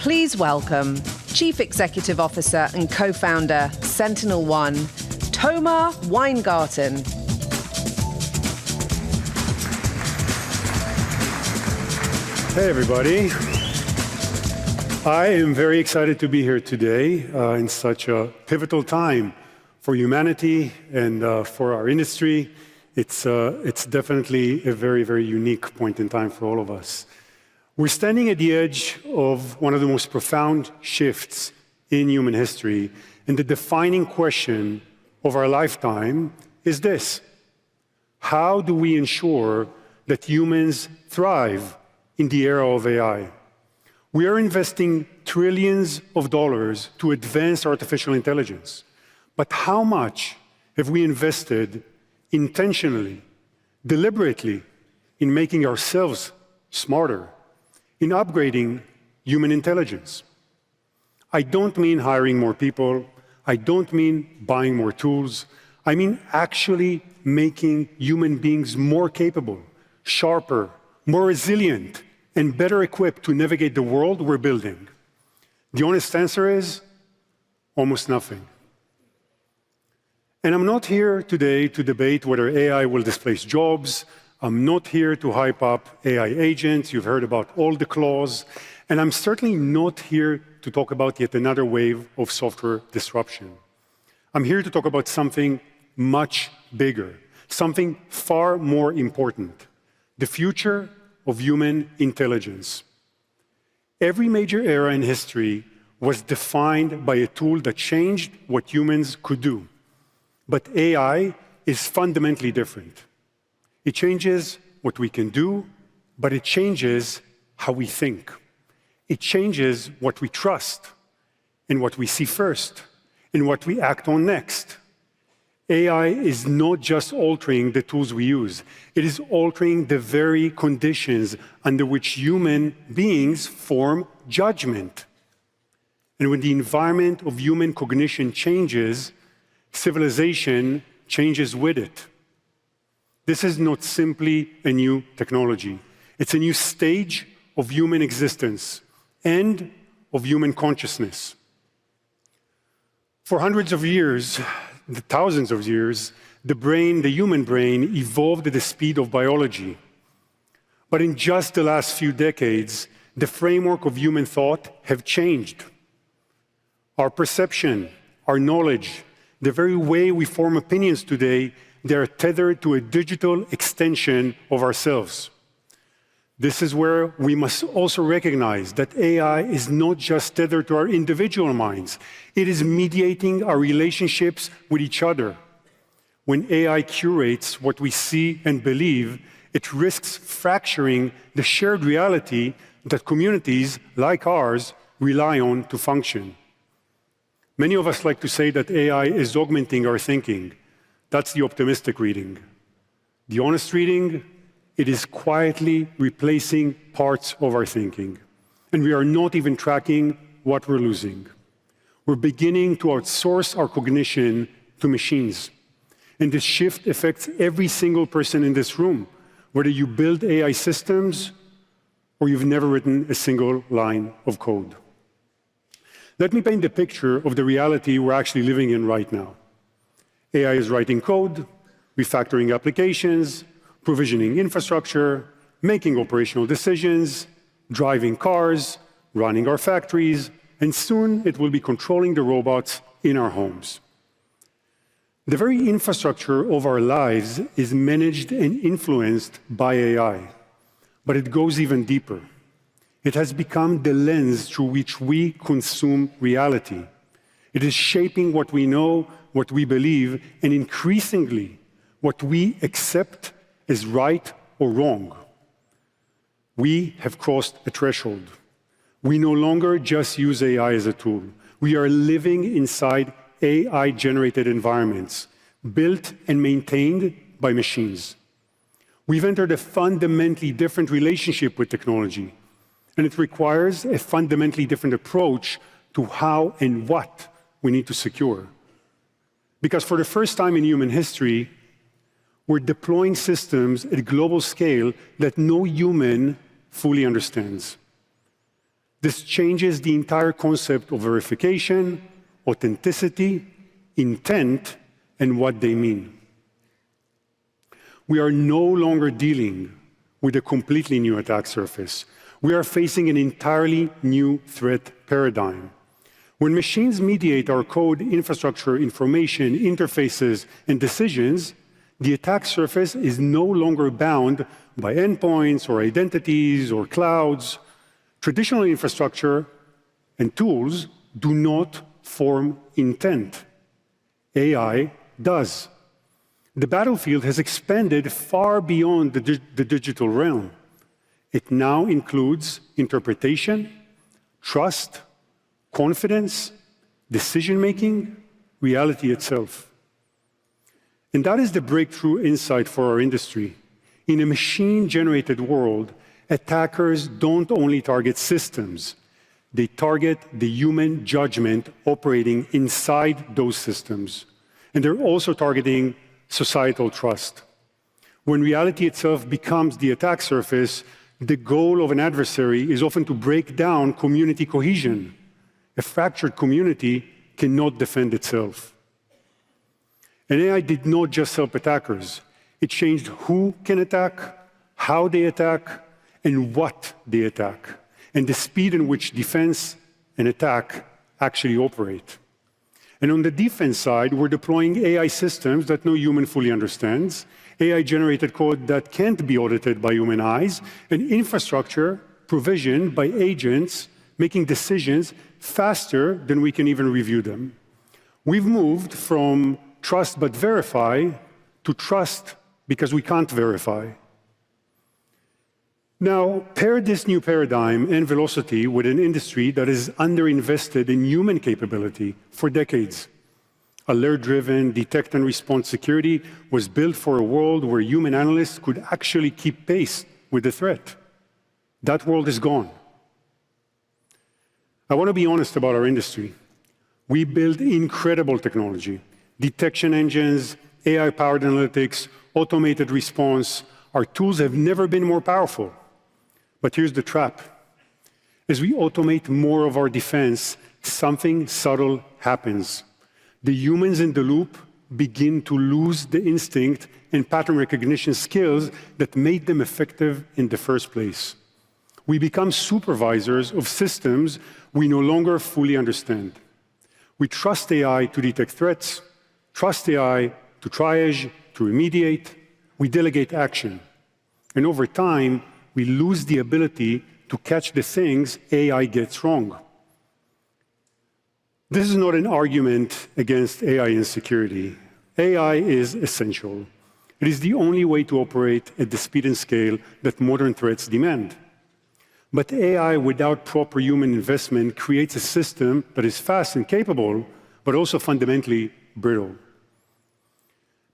Please welcome Chief Executive Officer and co-founder, SentinelOne, Thomas Weingarten. Hey, everybody. I am very excited to be here today in such a pivotal time for humanity and for our industry. It's definitely a very, very unique point in time for all of us. We're standing at the edge of one of the most profound shifts in human history, and the defining question of our lifetime is this: how do we ensure that humans thrive in the era of AI? We are investing trillions of dollars to advance artificial intelligence. But how much have we invested intentionally, deliberately, in making ourselves smarter, in upgrading human intelligence? I don't mean hiring more people. I don't mean buying more tools. I mean actually making human beings more capable, sharper, more resilient, and better equipped to navigate the world we're building. The honest answer is almost nothing. And I'm not here today to debate whether AI will displace jobs. I'm not here to hype up AI agents. You've heard about all the claws. And I'm certainly not here to talk about yet another wave of software disruption. I'm here to talk about something much bigger, something far more important: the future of human intelligence. Every major era in history was defined by a tool that changed what humans could do. But AI is fundamentally different. It changes what we can do, but it changes how we think. It changes what we trust, and what we see first, and what we act on next. AI is not just altering the tools we use. It is altering the very conditions under which human beings form judgment. And when the environment of human cognition changes, civilization changes with it. This is not simply a new technology. It's a new stage of human existence and of human consciousness. For hundreds of years, thousands of years, the human brain evolved at the speed of biology. But in just the last few decades, the framework of human thought have changed. Our perception, our knowledge, the very way we form opinions today, they are tethered to a digital extension of ourselves. This is where we must also recognize that AI is not just tethered to our individual minds. It is mediating our relationships with each other. When AI curates what we see and believe, it risks fracturing the shared reality that communities like ours rely on to function. Many of us like to say that AI is augmenting our thinking. That's the optimistic reading. The honest reading: it is quietly replacing parts of our thinking. And we are not even tracking what we're losing. We're beginning to outsource our cognition to machines. And this shift affects every single person in this room, whether you build AI systems or you've never written a single line of code. Let me paint the picture of the reality we're actually living in right now. AI is writing code, refactoring applications, provisioning infrastructure, making operational decisions, driving cars, running our factories, and soon it will be controlling the robots in our homes. The very infrastructure of our lives is managed and influenced by AI, but it goes even deeper. It has become the lens through which we consume reality. It is shaping what we know, what we believe, and increasingly what we accept is right or wrong. We have crossed a threshold. We no longer just use AI as a tool. We are living inside AI-generated environments, built and maintained by machines. We've entered a fundamentally different relationship with technology, and it requires a fundamentally different approach to how and what we need to secure. Because for the first time in human history, we're deploying systems at a global scale that no human fully understands. This changes the entire concept of verification, authenticity, intent, and what they mean. We are no longer dealing with a completely new attack surface. We are facing an entirely new threat paradigm. When machines mediate our code, infrastructure, information, interfaces, and decisions, the attack surface is no longer bound by endpoints or identities or clouds. Traditional infrastructure and tools do not form intent. AI does. The battlefield has expanded far beyond the digital realm. It now includes interpretation, trust, confidence, decision-making, reality itself. And that is the breakthrough insight for our industry. In a machine-generated world, attackers don't only target systems, they target the human judgment operating inside those systems. And they're also targeting societal trust. When reality itself becomes the attack surface, the goal of an adversary is often to break down community cohesion. A fractured community cannot defend itself. And AI did not just help attackers. It changed who can attack, how they attack, and what they attack, and the speed in which defense and attack actually operate. And on the defense side, we're deploying AI systems that no human fully understands, AI-generated code that can't be audited by human eyes, and infrastructure provisioned by agents making decisions faster than we can even review them. We've moved from trust but verify to trust because we can't verify. Now, pair this new paradigm and velocity with an industry that is underinvested in human capability for decades. Alert-driven detect and response security was built for a world where human analysts could actually keep pace with the threat. That world is gone. I want to be honest about our industry. We build incredible technology, detection engines, AI-powered analytics, automated response. Our tools have never been more powerful. But here's the trap. As we automate more of our defense, something subtle happens. The humans in the loop begin to lose the instinct and pattern recognition skills that made them effective in the first place. We become supervisors of systems we no longer fully understand. We trust AI to detect threats, trust AI to triage, to remediate. We delegate action. And over time, we lose the ability to catch the things AI gets wrong. This is not an argument against AI insecurity. AI is essential. It is the only way to operate at the speed and scale that modern threats demand. But AI without proper human investment creates a system that is fast and capable, but also fundamentally brittle.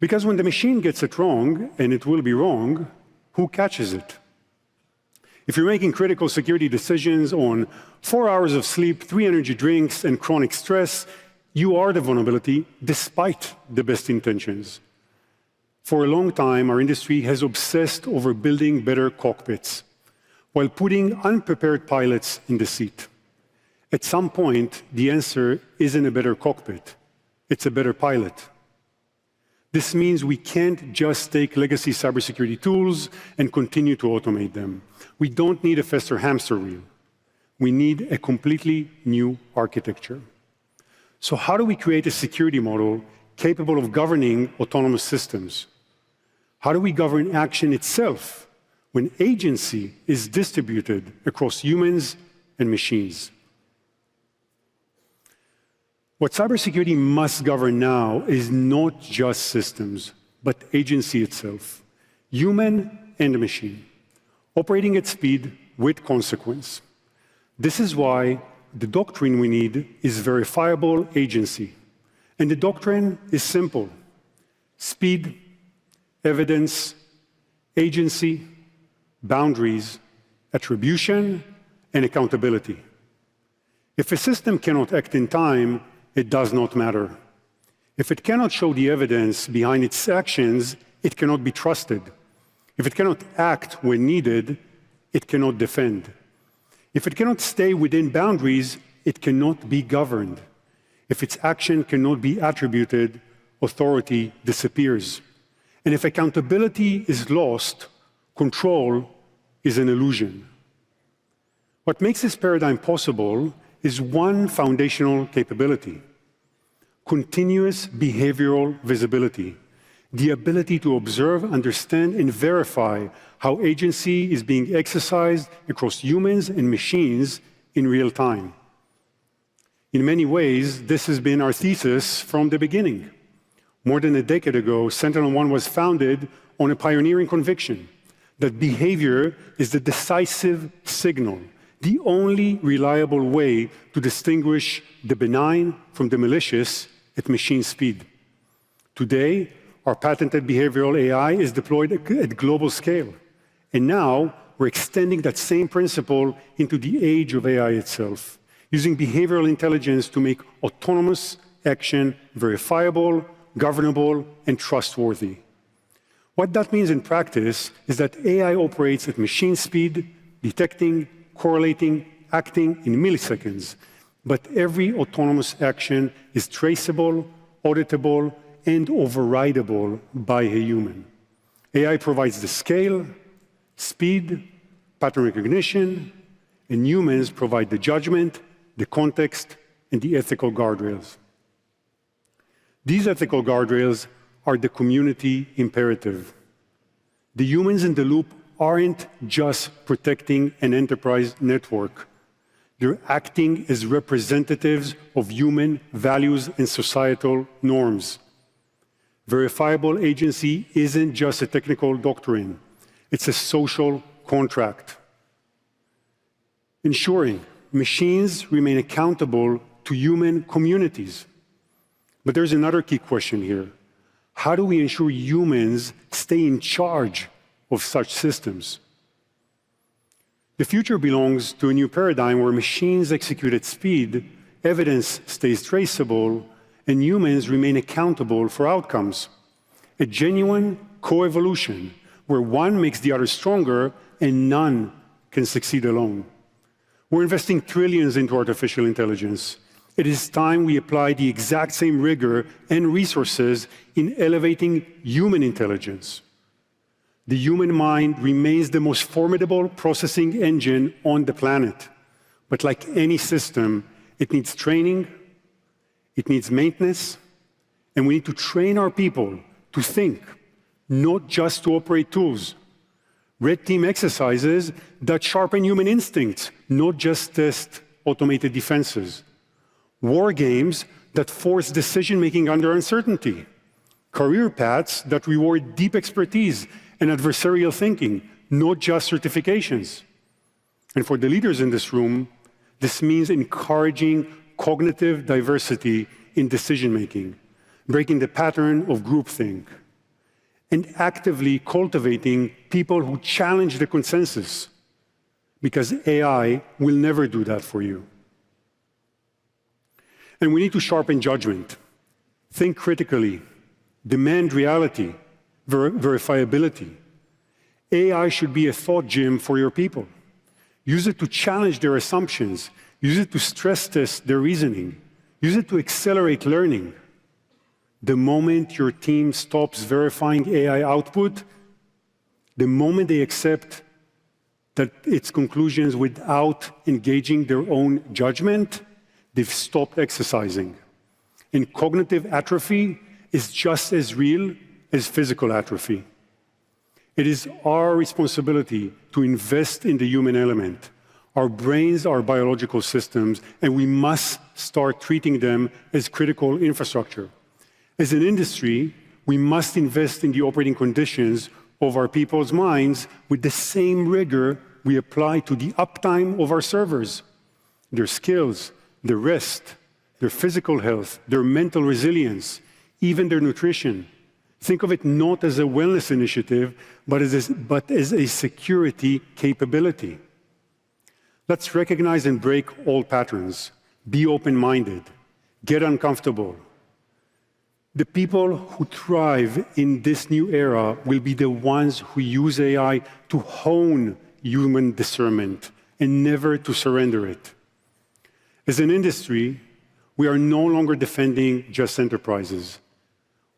Because when the machine gets it wrong, and it will be wrong, who catches it? If you're making critical security decisions on 4 hours of sleep, 3 energy drinks, and chronic stress, you are the vulnerability despite the best intentions. For a long time, our industry has obsessed over building better cockpits while putting unprepared pilots in the seat. At some point, the answer isn't a better cockpit, it's a better pilot. This means we can't just take legacy cybersecurity tools and continue to automate them. We don't need a faster hamster wheel. We need a completely new architecture. So how do we create a security model capable of governing autonomous systems? How do we govern action itself when agency is distributed across humans and machines? What cybersecurity must govern now is not just systems, but agency itself, human and machine, operating at speed with consequence. This is why the doctrine we need is verifiable agency. And the doctrine is simple: speed, evidence, agency, boundaries, attribution, and accountability. If a system cannot act in time, it does not matter. If it cannot show the evidence behind its actions, it cannot be trusted. If it cannot act when needed, it cannot defend. If it cannot stay within boundaries, it cannot be governed. If its action cannot be attributed, authority disappears. And if accountability is lost, control is an illusion. What makes this paradigm possible is one foundational capability: continuous behavioral visibility, the ability to observe, understand, and verify how agency is being exercised across humans and machines in real time. In many ways, this has been our thesis from the beginning. More than a decade ago, SentinelOne was founded on a pioneering conviction that behavior is the decisive signal, the only reliable way to distinguish the benign from the malicious at machine speed. Today, our patented behavioral AI is deployed at global scale. And now, we're extending that same principle into the age of AI itself, using behavioral intelligence to make autonomous action verifiable, governable, and trustworthy. What that means in practice is that AI operates at machine speed, detecting, correlating, acting in milliseconds, but every autonomous action is traceable, auditable, and overridable by a human. AI provides the scale, speed, pattern recognition, and humans provide the judgment, the context, and the ethical guardrails. These ethical guardrails are the community imperative. The humans in the loop aren't just protecting an enterprise network. They're acting as representatives of human values and societal norms. Verifiable agency isn't just a technical doctrine. It's a social contract, ensuring machines remain accountable to human communities. But there's another key question here. How do we ensure humans stay in charge of such systems? The future belongs to a new paradigm where machines execute at speed, evidence stays traceable, and humans remain accountable for outcomes. A genuine coevolution where one makes the other stronger and none can succeed alone. We're investing trillions into artificial intelligence. It is time we apply the exact same rigor and resources in elevating human intelligence. The human mind remains the most formidable processing engine on the planet. But like any system, it needs training, it needs maintenance, and we need to train our people to think, not just to operate tools. Red team exercises that sharpen human instincts, not just test automated defenses. War games that force decision-making under uncertainty. Career paths that reward deep expertise and adversarial thinking, not just certifications. And for the leaders in this room, this means encouraging cognitive diversity in decision-making, breaking the pattern of groupthink, and actively cultivating people who challenge the consensus, because AI will never do that for you. And we need to sharpen judgment, think critically, demand reality, verifiability. AI should be a thought gym for your people. Use it to challenge their assumptions. Use it to stress test their reasoning. Use it to accelerate learning. The moment your team stops verifying AI output, the moment they accept that its conclusions without engaging their own judgment, they've stopped exercising. And cognitive atrophy is just as real as physical atrophy. It is our responsibility to invest in the human element. Our brains are biological systems, and we must start treating them as critical infrastructure. As an industry, we must invest in the operating conditions of our people's minds with the same rigor we apply to the uptime of our servers, their skills, their rest, their physical health, their mental resilience, even their nutrition. Think of it not as a wellness initiative, but as a security capability. Let's recognize and break all patterns. Be open-minded. Get uncomfortable. The people who thrive in this new era will be the ones who use AI to hone human discernment and never to surrender it. As an industry, we are no longer defending just enterprises.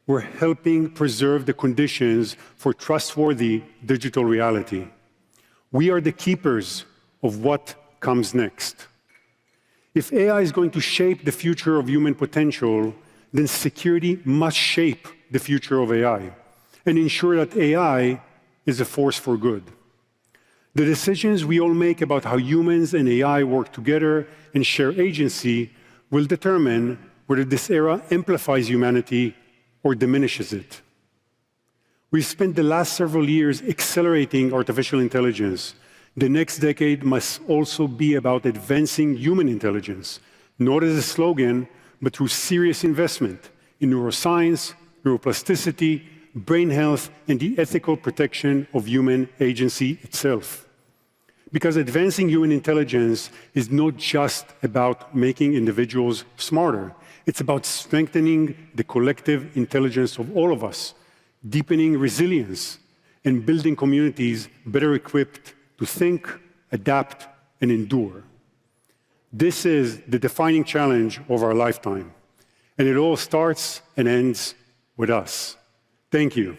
We're helping preserve the conditions for trustworthy digital reality. We are the keepers of what comes next. If AI is going to shape the future of human potential, then security must shape the future of AI and ensure that AI is a force for good. The decisions we all make about how humans and AI work together and share agency will determine whether this era amplifies humanity or diminishes it. We've spent the last several years accelerating artificial intelligence. The next decade must also be about advancing human intelligence, not as a slogan, but through serious investment in neuroscience, neuroplasticity, brain health, and the ethical protection of human agency itself. Because advancing human intelligence is not just about making individuals smarter. It's about strengthening the collective intelligence of all of us, deepening resilience, and building communities better equipped to think, adapt, and endure. This is the defining challenge of our lifetime, and it all starts and ends with us. Thank you.